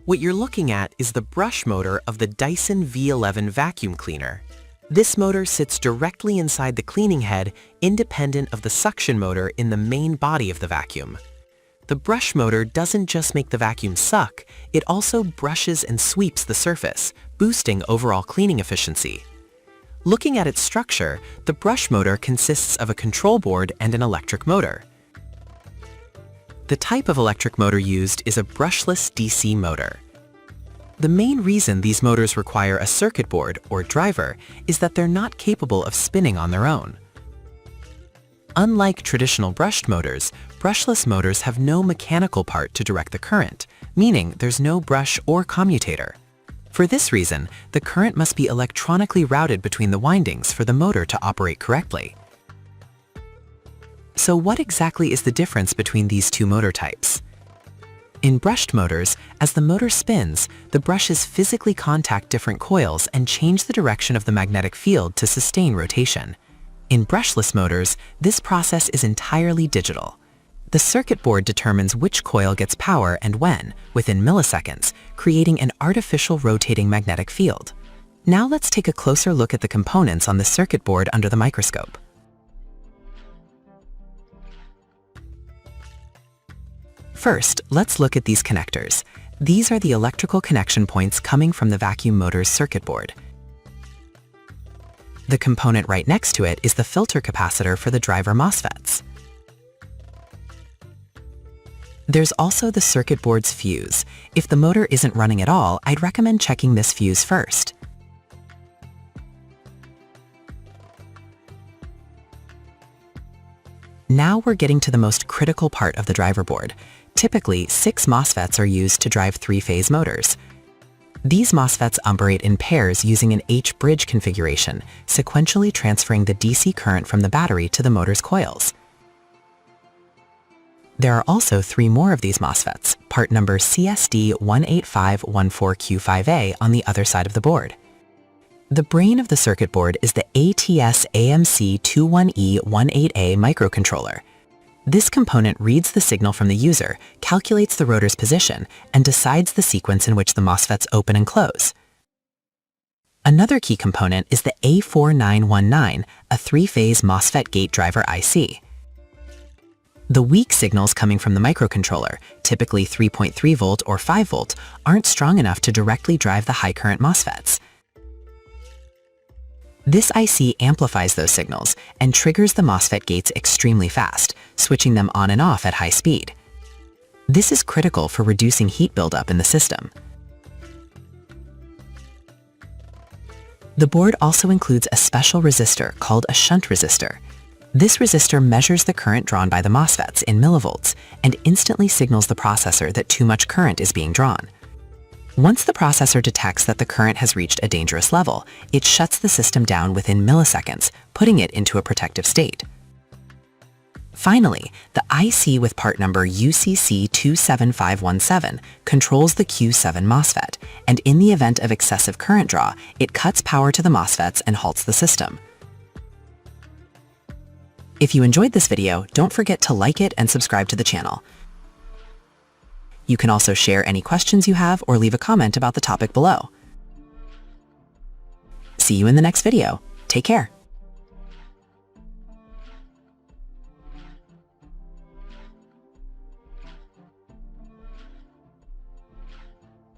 What you're looking at is the brush motor of the Dyson V11 vacuum cleaner. This motor sits directly inside the cleaning head, independent of the suction motor in the main body of the vacuum. The brush motor doesn't just make the vacuum suck, it also brushes and sweeps the surface, boosting overall cleaning efficiency. Looking at its structure, the brush motor consists of a control board and an electric motor. The type of electric motor used is a brushless DC motor. The main reason these motors require a circuit board, or driver, is that they're not capable of spinning on their own. Unlike traditional brushed motors, brushless motors have no mechanical part to direct the current, meaning there's no brush or commutator. For this reason, the current must be electronically routed between the windings for the motor to operate correctly. So what exactly is the difference between these two motor types? In brushed motors, as the motor spins, the brushes physically contact different coils and change the direction of the magnetic field to sustain rotation. In brushless motors, this process is entirely digital. The circuit board determines which coil gets power and when, within milliseconds, creating an artificial rotating magnetic field. Now let's take a closer look at the components on the circuit board under the microscope. First, let's look at these connectors. These are the electrical connection points coming from the vacuum motor's circuit board. The component right next to it is the filter capacitor for the driver MOSFETs. There's also the circuit board's fuse. If the motor isn't running at all, I'd recommend checking this fuse first. Now we're getting to the most critical part of the driver board. Typically, 6 MOSFETs are used to drive 3-phase motors. These MOSFETs operate in pairs using an H-bridge configuration, sequentially transferring the DC current from the battery to the motor's coils. There are also 3 more of these MOSFETs, part number CSD18514Q5A, on the other side of the board. The brain of the circuit board is the ATS-AMC21E18A microcontroller. This component reads the signal from the user, calculates the rotor's position, and decides the sequence in which the MOSFETs open and close. Another key component is the A4919, a 3-phase MOSFET gate driver IC. The weak signals coming from the microcontroller, typically 3.3 volt or 5 volt, aren't strong enough to directly drive the high current MOSFETs. This IC amplifies those signals and triggers the MOSFET gates extremely fast, switching them on and off at high speed. This is critical for reducing heat buildup in the system. The board also includes a special resistor called a shunt resistor. This resistor measures the current drawn by the MOSFETs in millivolts and instantly signals the processor that too much current is being drawn. Once the processor detects that the current has reached a dangerous level, it shuts the system down within milliseconds, putting it into a protective state. Finally, the IC with part number UCC27517 controls the Q7 MOSFET, and in the event of excessive current draw, it cuts power to the MOSFETs and halts the system. If you enjoyed this video, don't forget to like it and subscribe to the channel. You can also share any questions you have or leave a comment about the topic below. See you in the next video. Take care.